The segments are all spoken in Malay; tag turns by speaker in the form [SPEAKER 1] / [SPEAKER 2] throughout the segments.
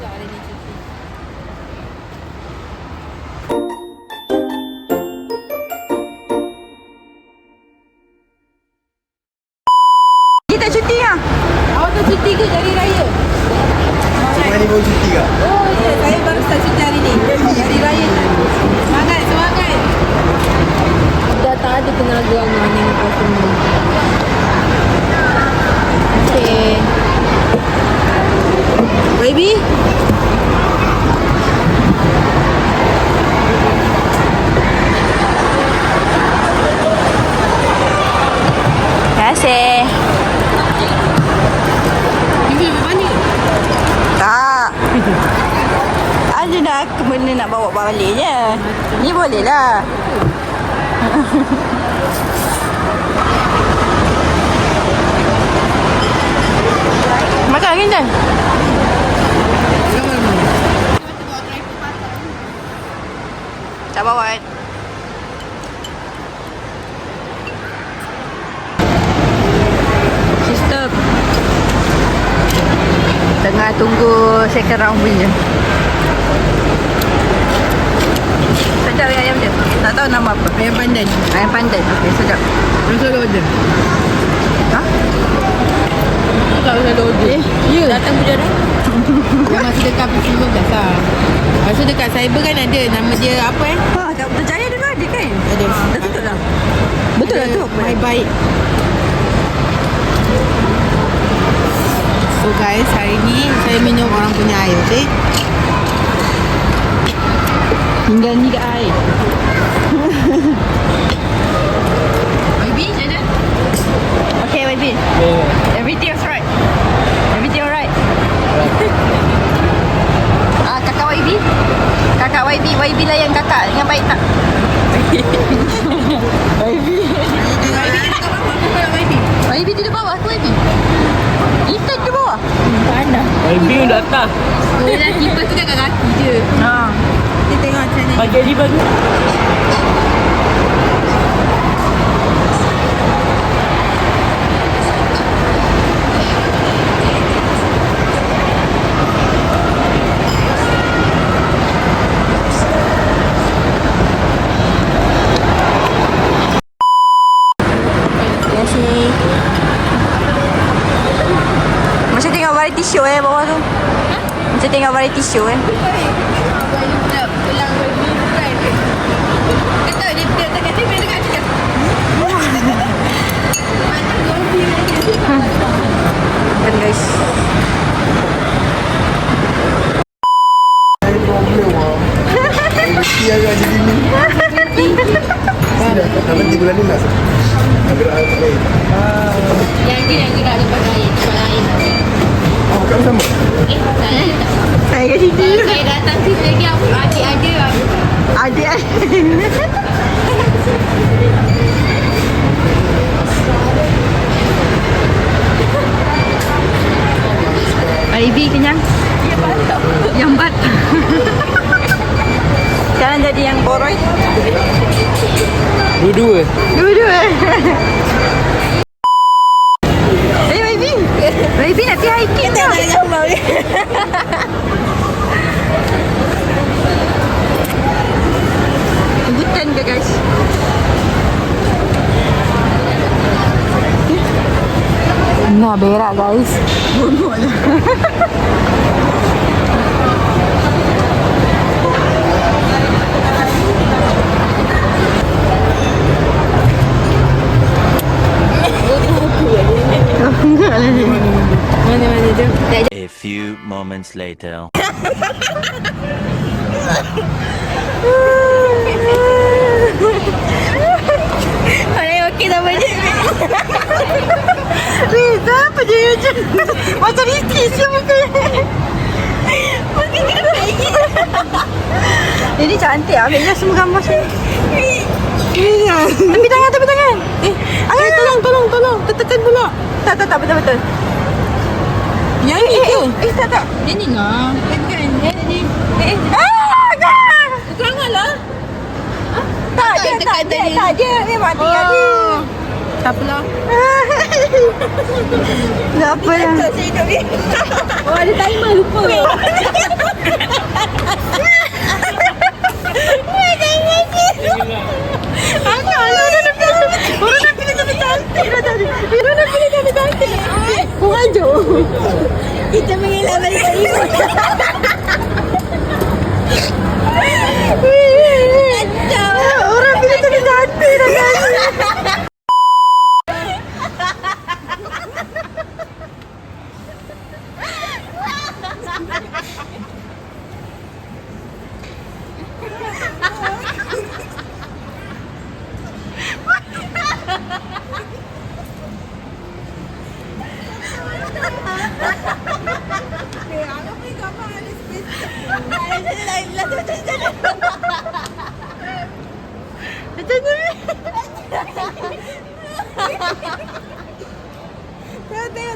[SPEAKER 1] juga hari ni cuti.
[SPEAKER 2] Kita cuti lah.
[SPEAKER 1] Awak tak cuti ke hari raya?
[SPEAKER 3] Semua ni baru cuti kak?
[SPEAKER 1] Oh ya, saya baru start cuti hari ni. Hari raya. Semangat, semangat. Dah tak ada tenaga nak tengok semua. Okay. Baby?
[SPEAKER 2] Terima kasih.
[SPEAKER 1] Ini mana?
[SPEAKER 2] Tak. Ada nak benda nak bawa balik je. Ni boleh lah. Makan kan? Tak bawa kan? Sister tengah tunggu second round punya. Sedap ayam dia. Tak tahu nama apa.
[SPEAKER 1] Ayam pandan.
[SPEAKER 2] Ayam pandan. Okey, sedap.
[SPEAKER 1] Rasa ada order.
[SPEAKER 2] Ha?
[SPEAKER 1] Tak rasa ada order.
[SPEAKER 2] Ya.
[SPEAKER 1] Datang budak dah. Yang masih dekat P15 lah. Masa dekat cyber kan ada. Nama dia apa
[SPEAKER 2] Ha, tak berjaya dulu ada kan?
[SPEAKER 1] Ada.
[SPEAKER 2] Dah tutup dah. Betul lah tu.
[SPEAKER 1] Baik-baik. So guys, hari ni saya minum orang punya air, okay?
[SPEAKER 2] Tinggal ni kat air.
[SPEAKER 1] Baby, macam mana?
[SPEAKER 2] Okay, baby. Everything is right. Everything alright. Kakak YB. Kakak YB. YB lah yang kakak yang baik tak? YB. YB duduk bawah ke YB? Kita duduk bawah. Panas.
[SPEAKER 4] Baby dah atas.
[SPEAKER 1] Oh, dah kipas tu kat kaki je.
[SPEAKER 2] Ha.
[SPEAKER 1] Kita tengok macam ni.
[SPEAKER 4] Pagi hari pagi.
[SPEAKER 2] Terima kasih. Macam tengok variety show bawah tu. Macam tengok variety show Kan guys.
[SPEAKER 3] Saya problem lah. Mesti agak jadi ni. Sudah, dah berhenti bulan ni lah. Gerak air tak lain.
[SPEAKER 1] Yang gerak lepas air.
[SPEAKER 3] Oh, bukan sama?
[SPEAKER 2] Saya kat situ.
[SPEAKER 1] Saya datang sini lagi adik ada.
[SPEAKER 2] Adik. Baby kenyang? Yang bat. Sekarang jadi yang boroi.
[SPEAKER 4] Dua-dua.
[SPEAKER 2] Dua-dua. Baby. Baby nak pergi hiking tau. Hutan ke guys? Nah, berak guys. Bongok lah. Mana-mana je.
[SPEAKER 5] A few moments later.
[SPEAKER 2] Orang okey tak banyak. Reza apa dia macam macam Rizky siapa muka. Mungkin kena lagi. Ini cantik. Ambil je semua gambar sini. Tepi tangan.
[SPEAKER 1] Tolong. Tekan pula.
[SPEAKER 2] Tak betul.
[SPEAKER 1] Yang ni ke?
[SPEAKER 2] Tak.
[SPEAKER 1] Yang ni lah. Bukan. Yang ni.
[SPEAKER 2] Jangan.
[SPEAKER 1] Jangan lah.
[SPEAKER 2] Tak, dia memang tinggal dia.
[SPEAKER 1] Tak apalah.
[SPEAKER 2] Tak apa lah.
[SPEAKER 1] Oh, ada timer lupa.
[SPEAKER 2] Kita mengelak balik kat ibu. Orang bila tadi cantik dah kan. Macam ni.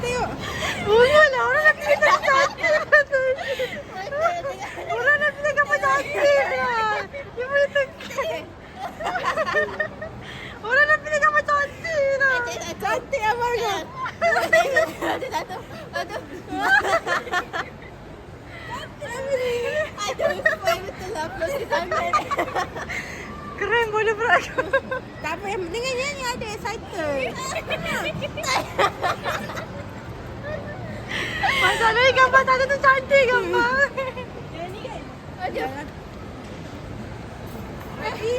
[SPEAKER 2] Tengok. Ulah lah, orang nak pilih tak cantik. Orang nak pilih gambar cantik lah. Dia boleh tengok. Orang nak pilih gambar cantik lah. Cantik abang kan? Keren boleh berat. Tak apa, yang penting ni ada excited. Masalahnya gambar tadi tu cantik gambar. Yang ni kan? Ada. Lagi.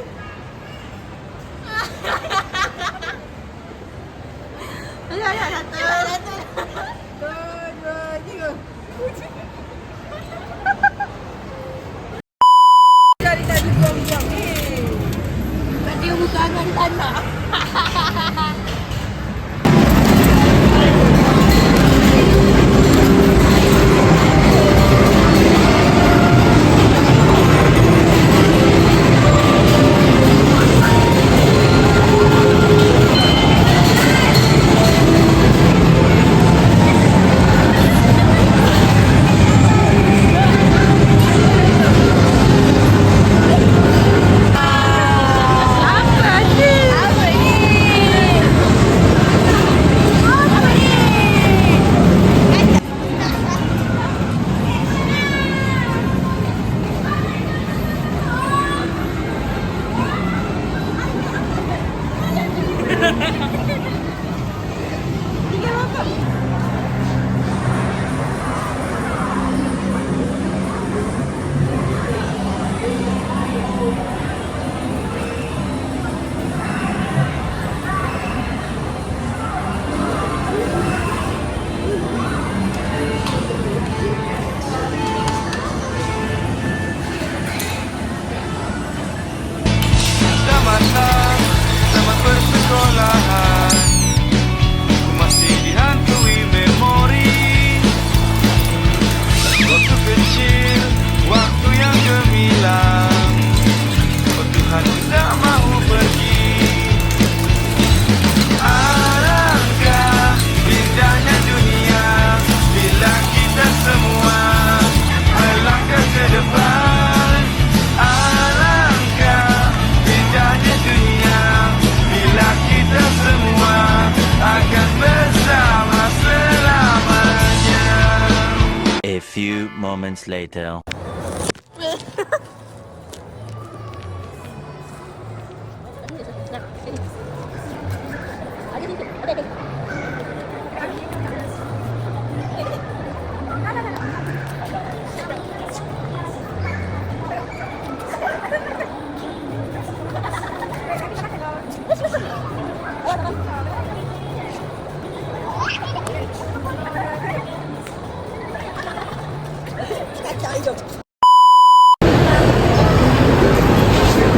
[SPEAKER 2] Satu. Dua, tiga. Dari tadi buang-buang ni. Tadi buka anak di tanah.
[SPEAKER 4] Selamat bersekolahan. Ku masih dihantui memori. Waktu kecil, waktu yang gemilang. Oh Tuhan, tak mahu pergi. Alangkah indahnya dunia bila kita semua melangkah ke depan. Alangkah indahnya dunia bila kita semua akan bersama selamanya.
[SPEAKER 5] A few moments later.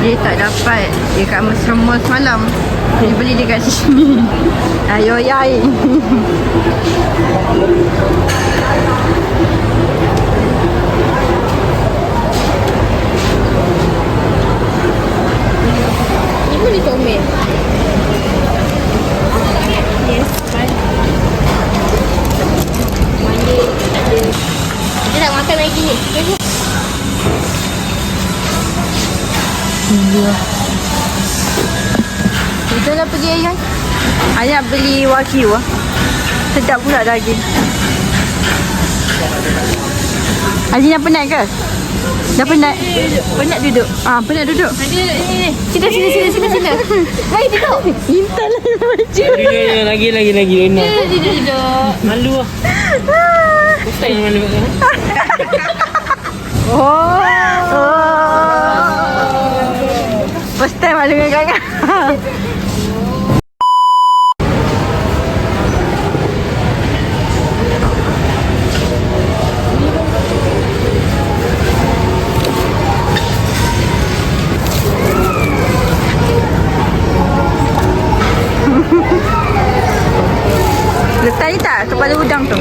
[SPEAKER 2] Dia tak dapat dekat Mesra Mall semalam. Dia beli dekat sini. Ayo yai.
[SPEAKER 1] Ni pun dicomel. Yes, kan. Mandi. Kita nak makan lagi ni.
[SPEAKER 2] Kita dah pergi ayah. Ayah beli wagyu. Sedap pula daging. Haji nak penat ke? Dah penat. Penat duduk. Penat duduk.
[SPEAKER 1] Sini. Sini. Hai, duduk.
[SPEAKER 2] Intan lah baju.
[SPEAKER 6] Lagi.
[SPEAKER 1] Duduk.
[SPEAKER 6] Malu lah. Ustaz yang malu kan?
[SPEAKER 2] First time ada dengan kakak. Letak ni tak kepala udang tu?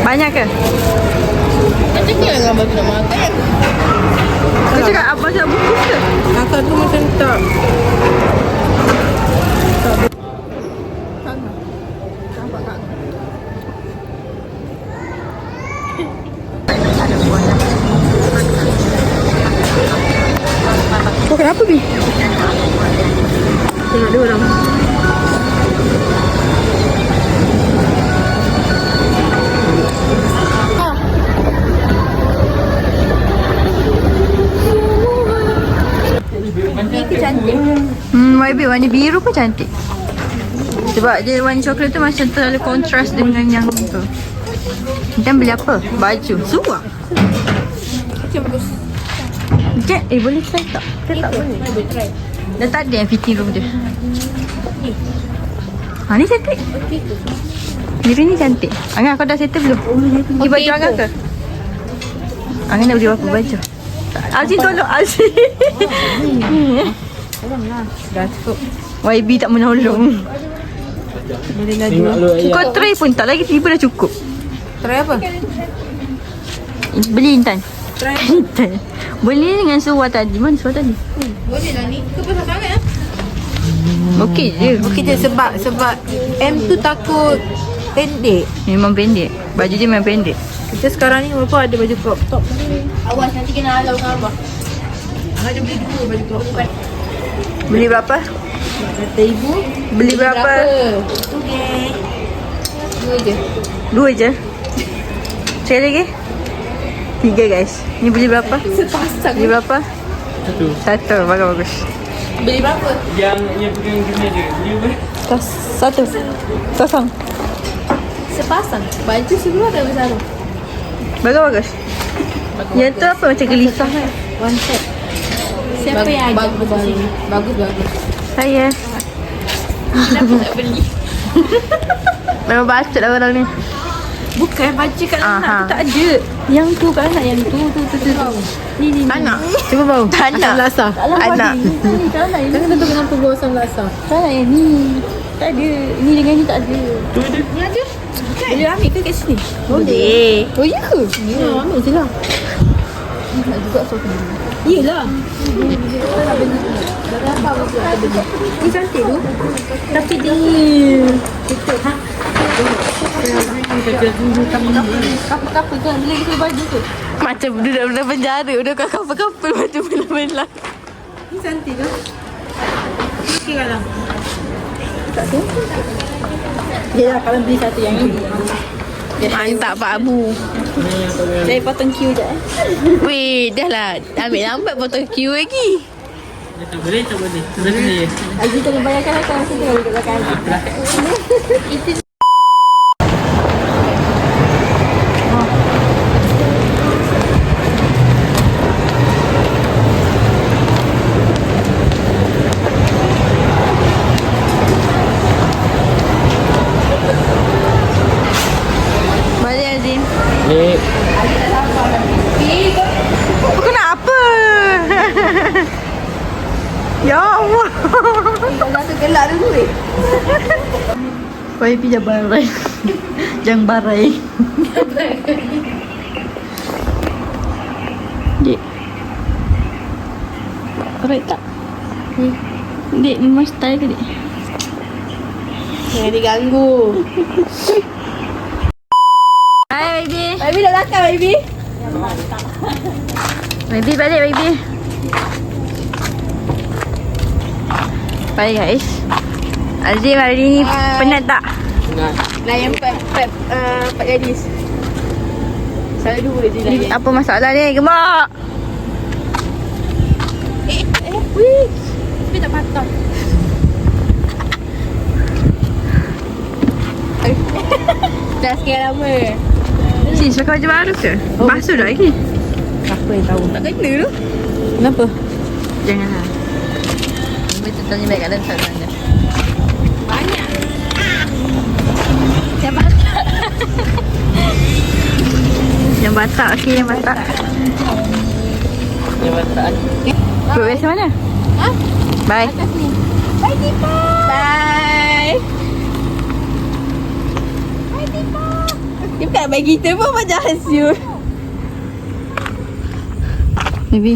[SPEAKER 2] Banyak ke?
[SPEAKER 1] Macam ni lah gambar tu nak makan.
[SPEAKER 2] Kau cakap apa nak bungkus ke?
[SPEAKER 1] Kakak tu macam tak.
[SPEAKER 2] Kau kenapa, Bi? Tengok dia orang. YB warna biru pun cantik. Sebab dia warna coklat tu macam terlalu kontras dengan yang tu. Dan beli apa? Baju. Suah.
[SPEAKER 1] Macam bagus.
[SPEAKER 2] Jack, boleh try tak? Ke tak boleh?
[SPEAKER 1] Boleh try.
[SPEAKER 2] Dah tak ada yang fitting room dia. Ni cantik. Biru ni cantik. Angah, kau dah settle belum? Pergi baju Angah ke? Angah nak beli berapa baju? Azim tolong Azim.
[SPEAKER 1] Tolonglah. Dah cukup.
[SPEAKER 2] YB tak menolong.
[SPEAKER 1] Boleh lagi.
[SPEAKER 6] Tengok lu ayat.
[SPEAKER 2] Kau try pun tak lagi tiba dah cukup.
[SPEAKER 1] Try apa?
[SPEAKER 2] Beli Intan.
[SPEAKER 1] Try apa?
[SPEAKER 2] Intan. Beli dengan suar tadi. Mana suar tadi?
[SPEAKER 1] Boleh lah ni. Kau pasal sangat lah.
[SPEAKER 2] Okey je.
[SPEAKER 1] Okey je sebab M tu takut pendek.
[SPEAKER 2] Memang pendek. Baju dia memang pendek.
[SPEAKER 1] Kita sekarang ni apa ada baju crop top.
[SPEAKER 7] Awas nanti kena halau dengan abah.
[SPEAKER 1] Ada beli 2 baju crop top.
[SPEAKER 2] Beli berapa?
[SPEAKER 1] Kata ibu.
[SPEAKER 2] Beli berapa?
[SPEAKER 1] Okey. 2 je.
[SPEAKER 2] 2 je. Sekali lagi? 3 guys. Ni beli berapa?
[SPEAKER 1] Sepasang.
[SPEAKER 2] Beli berapa? Satu. Bagus-bagus.
[SPEAKER 1] Beli berapa?
[SPEAKER 6] Yang pegang gini dia. Dia
[SPEAKER 2] Satu. Kosong.
[SPEAKER 1] Sepasang. Baju semua ada besar.
[SPEAKER 2] Bagus-bagus. Yang tu apa macam gelisah?
[SPEAKER 1] One set. Siapa yang ajak bagus sini? Bagus.
[SPEAKER 2] Saya.
[SPEAKER 1] Kenapa tak beli?
[SPEAKER 2] Memang bacot lah orang ni.
[SPEAKER 1] Bukan baju kat anak
[SPEAKER 2] Aha.
[SPEAKER 1] tu tak ada. Yang tu kat anak yang tu. Ni.
[SPEAKER 2] Anak. Cuba bau.
[SPEAKER 1] Anak. Lasa.
[SPEAKER 2] Anak.
[SPEAKER 1] Jangan tentu dengan pembawa asam lasa.
[SPEAKER 2] Salah yang ni. Tak ada. Ni dengan ni tak ada.
[SPEAKER 1] Ni ada. Boleh ambil ke kat sini?
[SPEAKER 2] Boleh.
[SPEAKER 1] Oh ya ke? Ya, ambil je lah. Tak juga so kena. Yelah. Dah apa masa ada benda. Ni cantik tu. Tapi dia tutup. Ha? Kapal-kapal tu nak beli kita baju tu.
[SPEAKER 2] Macam budak-budak penjara. Udah kat kapal-kapal macam bela-bela.
[SPEAKER 1] Ni cantik tu. Okey kalau. Yelah kalau beli satu yang ini.
[SPEAKER 2] Mantap Pak Abu.
[SPEAKER 1] Saya potong queue je
[SPEAKER 2] Weh, dah lah. Ambil lambat potong queue lagi.
[SPEAKER 6] tak boleh. Sebenarnya.
[SPEAKER 1] Aziz tolong bayarkan aku masa tu duduk belakang Aziz.
[SPEAKER 2] Balik Azim.
[SPEAKER 6] Ni.
[SPEAKER 2] Kenapa? Ya Allah.
[SPEAKER 1] Satu gelak dulu
[SPEAKER 2] YB jangan barai. Jangan barai. Dek. Alright tak? Dek, memang style ke dek?
[SPEAKER 1] Jangan diganggu.
[SPEAKER 2] Hai YB.
[SPEAKER 1] Baby dah belakang baby.
[SPEAKER 2] YB balik YB. Bye guys. Azim hari ni penat tak?
[SPEAKER 1] Layan empat gadis. Salah dua je layan.
[SPEAKER 2] Apa masalah ni? Gemak.
[SPEAKER 1] Wih, tapi tak patah. Dah sekian lama.
[SPEAKER 2] Cik, cakap je baru ke? Basuh dah lagi.
[SPEAKER 1] Apa yang tahu? Tak kena tu. Kenapa?
[SPEAKER 2] Janganlah.
[SPEAKER 1] Betul tanya baik kat dalam sana. Banyak.
[SPEAKER 2] Yang batak, okey yang batak.
[SPEAKER 6] Jabatan.
[SPEAKER 2] Perut biasa mana?
[SPEAKER 1] Ha?
[SPEAKER 2] Bye.
[SPEAKER 1] Atas ni. Bye, Tipa. Bye. Bye, Tipa. Dia bukan bagi kita pun macam hasil.
[SPEAKER 2] Maybe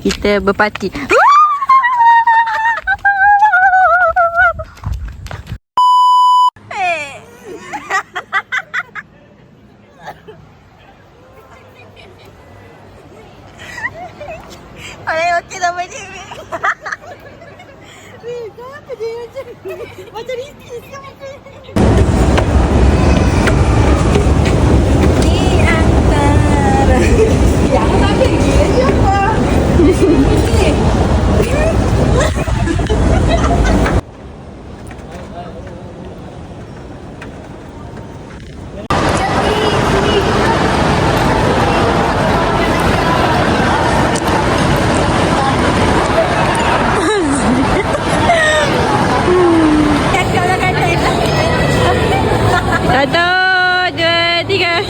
[SPEAKER 2] kita berparti. Orang okey sama dia. Kenapa dia macam macam Riti sama dia? Di antara
[SPEAKER 1] Yang tadi gila siapa?
[SPEAKER 2] Satu, dua, tiga.